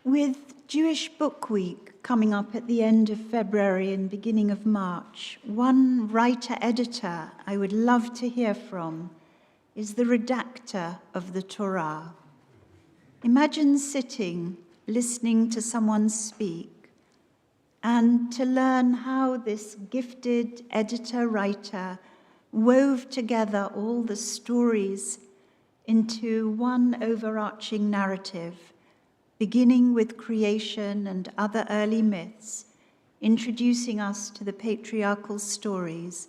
With Jewish Book Week coming up at the end of February and beginning of March, one writer-editor I would love to hear from is the redactor of the Torah. Imagine sitting, listening to someone speak, and to learn how this gifted editor-writer wove together all the stories into one overarching narrative, beginning with creation and other early myths, introducing us to the patriarchal stories,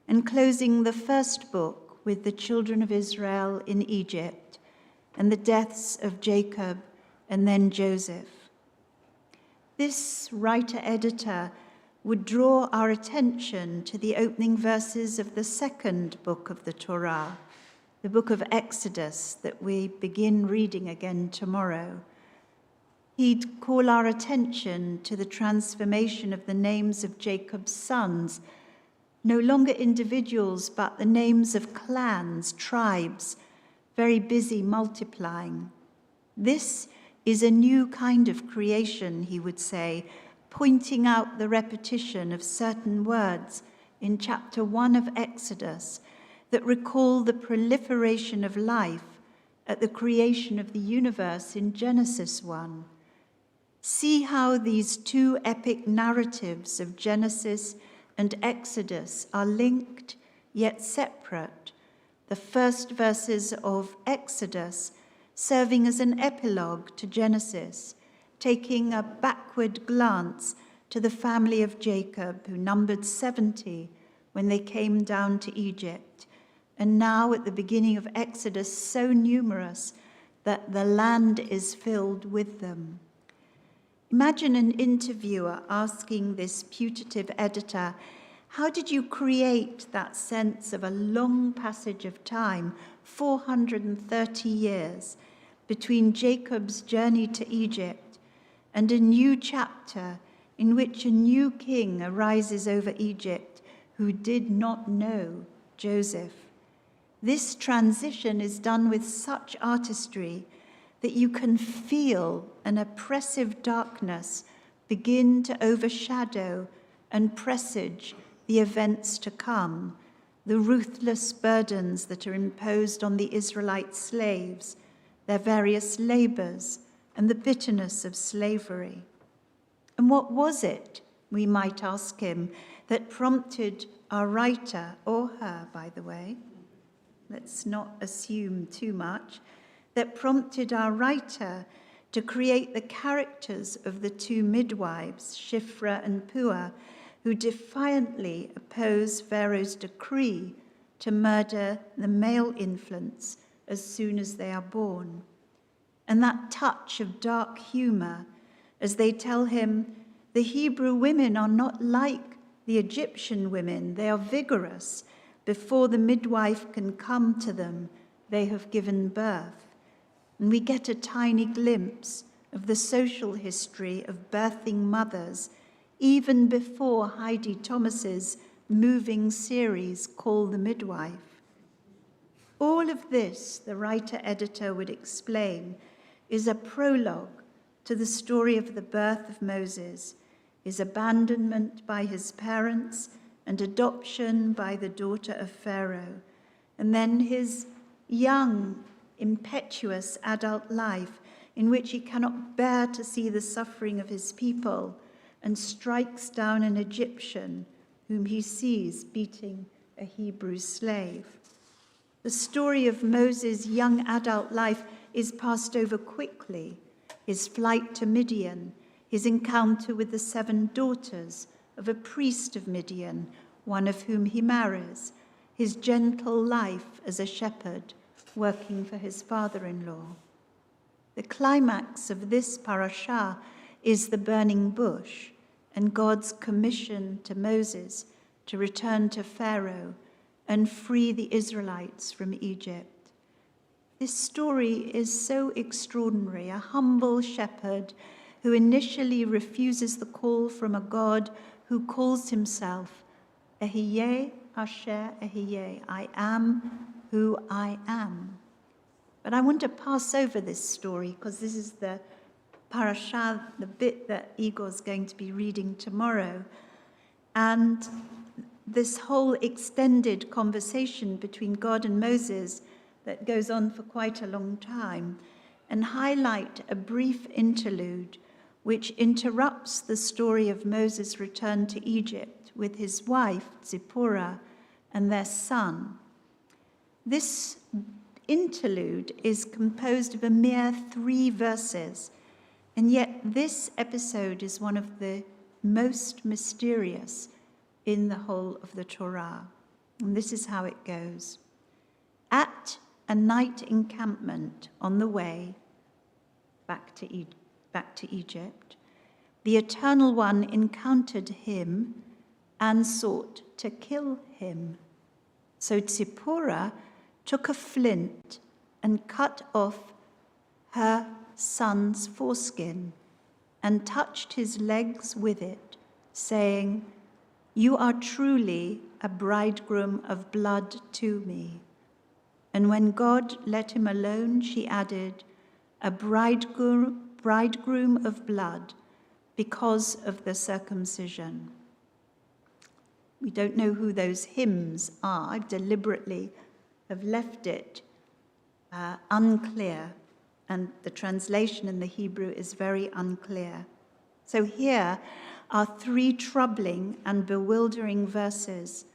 and closing the first book with the children of Israel in Egypt and the deaths of Jacob and then Joseph. This writer-editor would draw our attention to the opening verses of the second book of the Torah, the book of Exodus that we begin reading again tomorrow. He'd call our attention to the transformation of the names of Jacob's sons, no longer individuals, but the names of clans, tribes, very busy multiplying. This is a new kind of creation, he would say, pointing out the repetition of certain words in chapter 1 of Exodus that recall the proliferation of life at the creation of the universe in Genesis 1. See how these two epic narratives of Genesis and Exodus are linked yet separate. The first verses of Exodus serving as an epilogue to Genesis, taking a backward glance to the family of Jacob, who numbered 70 when they came down to Egypt, and now at the beginning of Exodus, so numerous that the land is filled with them. Imagine an interviewer asking this putative editor, how did you create that sense of a long passage of time, 430 years, between Jacob's journey to Egypt and a new chapter in which a new king arises over Egypt who did not know Joseph? This transition is done with such artistry that you can feel an oppressive darkness begin to overshadow and presage the events to come, the ruthless burdens that are imposed on the Israelite slaves, their various labors, and the bitterness of slavery. And what was it, we might ask him, that prompted our writer, or her, by the way, let's not assume too much, that prompted our writer to create the characters of the two midwives, Shiphrah and Puah, who defiantly oppose Pharaoh's decree to murder the male infants as soon as they are born. And that touch of dark humor as they tell him, the Hebrew women are not like the Egyptian women. They are vigorous. Before the midwife can come to them, they have given birth. And we get a tiny glimpse of the social history of birthing mothers, even before Heidi Thomas's moving series, Call the Midwife. All of this, the writer-editor would explain, is a prologue to the story of the birth of Moses, his abandonment by his parents and adoption by the daughter of Pharaoh, and then his young, impetuous adult life in which he cannot bear to see the suffering of his people and strikes down an Egyptian whom he sees beating a Hebrew slave. The story of Moses' young adult life is passed over quickly. His flight to Midian, his encounter with the 7 daughters of a priest of Midian, one of whom he marries, his gentle life as a shepherd, working for his father-in-law. The climax of this parashah is the burning bush and God's commission to Moses to return to Pharaoh and free the Israelites from Egypt. This story is so extraordinary, a humble shepherd who initially refuses the call from a God who calls himself Ehyeh Asher Ehyeh, I am who I am. But I want to pass over this story because this is the parasha, the bit that Igor's going to be reading tomorrow. And this whole extended conversation between God and Moses that goes on for quite a long time, and highlight a brief interlude which interrupts the story of Moses' return to Egypt with his wife, Zipporah, and their son. This interlude is composed of a mere 3 verses, and yet this episode is one of the most mysterious in the whole of the Torah. And this is how it goes. At a night encampment on the way back to Egypt, the Eternal One encountered him and sought to kill him. So Zipporah took a flint and cut off her son's foreskin and touched his legs with it, saying, "You are truly a bridegroom of blood to me." And when God let him alone, she added, "A bridegroom of blood because of the circumcision." We don't know who those hymns are. I deliberately have left it unclear, and the translation in the Hebrew is very unclear. So here are 3 troubling and bewildering verses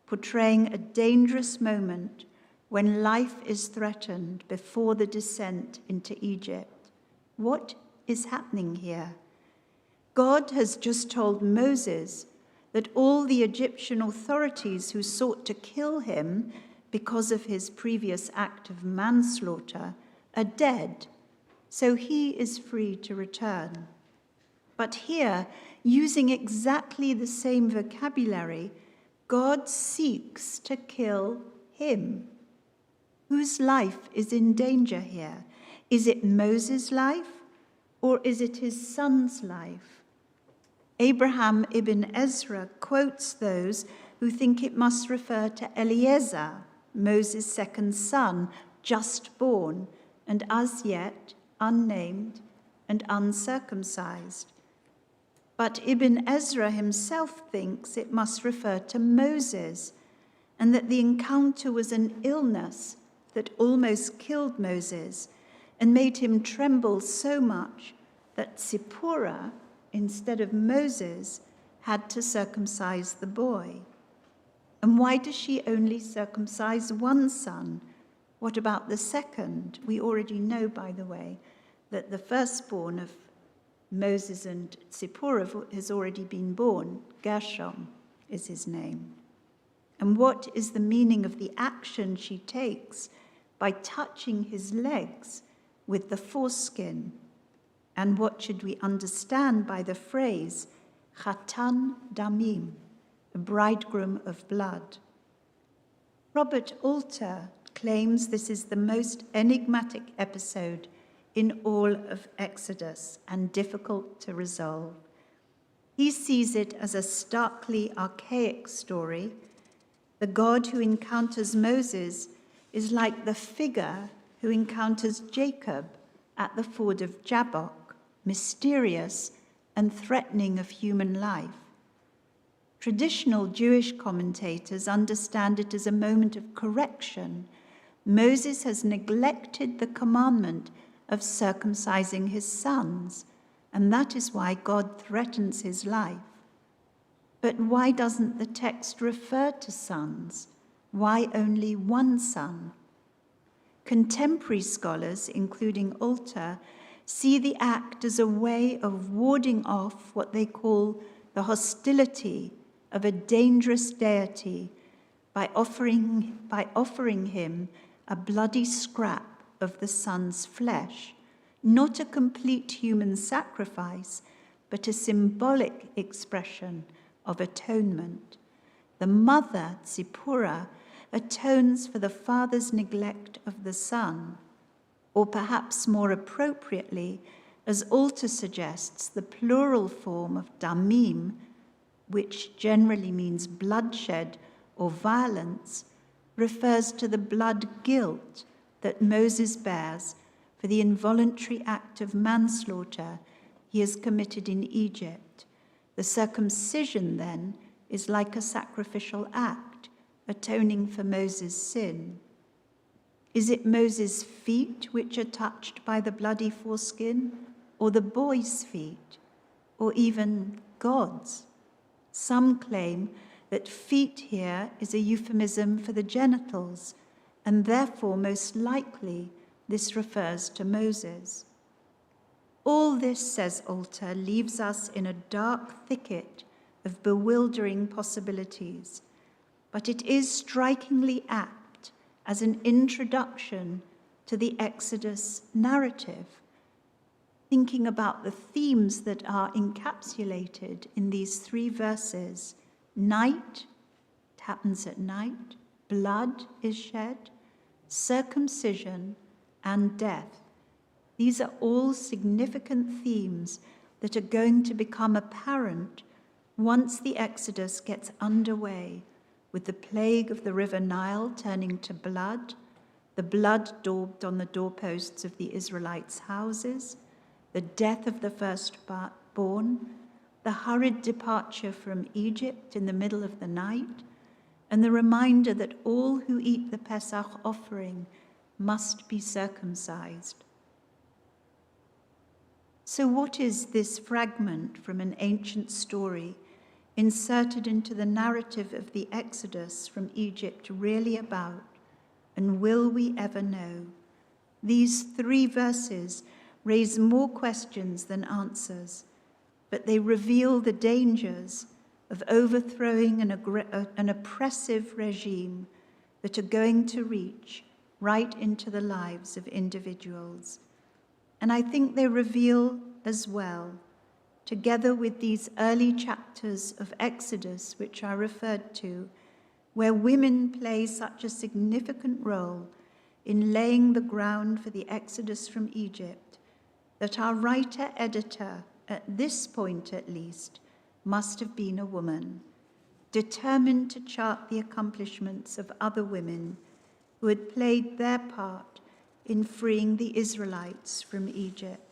portraying a dangerous moment when life is threatened before the descent into Egypt. What is happening here? God has just told Moses that all the Egyptian authorities who sought to kill him because of his previous act of manslaughter are dead, so he is free to return. But here, using exactly the same vocabulary, God seeks to kill him. Whose life is in danger here? Is it Moses' life, or is it his son's life? Abraham ibn Ezra quotes those who think it must refer to Eliezer, Moses' second son, just born, and as yet unnamed and uncircumcised. But Ibn Ezra himself thinks it must refer to Moses, and that the encounter was an illness that almost killed Moses and made him tremble so much that Zipporah, instead of Moses, had to circumcise the boy. And why does she only circumcise one son? What about the second? We already know, by the way, that the firstborn of Moses and Zipporah has already been born. Gershom is his name. And what is the meaning of the action she takes by touching his legs with the foreskin? And what should we understand by the phrase, Chatan Damim, a bridegroom of blood? Robert Alter claims this is the most enigmatic episode in all of Exodus and difficult to resolve. He sees it as a starkly archaic story. The God who encounters Moses is like the figure who encounters Jacob at the ford of Jabbok, mysterious and threatening of human life. Traditional Jewish commentators understand it as a moment of correction. Moses has neglected the commandment of circumcising his sons, and that is why God threatens his life. But why doesn't the text refer to sons? Why only one son? Contemporary scholars, including Alter, see the act as a way of warding off what they call the hostility of a dangerous deity by offering him a bloody scrap of the son's flesh, not a complete human sacrifice, but a symbolic expression of atonement. The mother, Zipporah, atones for the father's neglect of the son, or perhaps more appropriately, as Alter suggests, the plural form of damim, which generally means bloodshed or violence, refers to the blood guilt that Moses bears for the involuntary act of manslaughter he has committed in Egypt. The circumcision, then, is like a sacrificial act, atoning for Moses' sin. Is it Moses' feet which are touched by the bloody foreskin, or the boy's feet, or even God's? Some claim that feet here is a euphemism for the genitals, and therefore most likely this refers to Moses. All this, says Alter, leaves us in a dark thicket of bewildering possibilities, but it is strikingly apt as an introduction to the Exodus narrative, thinking about the themes that are encapsulated in these 3 verses. Night, it happens at night, blood is shed, circumcision, and death. These are all significant themes that are going to become apparent once the Exodus gets underway, with the plague of the river Nile turning to blood, the blood daubed on the doorposts of the Israelites' houses, the death of the firstborn, the hurried departure from Egypt in the middle of the night, and the reminder that all who eat the Pesach offering must be circumcised. So what is this fragment from an ancient story inserted into the narrative of the Exodus from Egypt really about, and will we ever know? These 3 verses raise more questions than answers, but they reveal the dangers of overthrowing an oppressive regime that are going to reach right into the lives of individuals. And I think they reveal as well, together with these early chapters of Exodus, which I referred to, where women play such a significant role in laying the ground for the Exodus from Egypt, that our writer-editor, at this point at least, must have been a woman, determined to chart the accomplishments of other women who had played their part in freeing the Israelites from Egypt.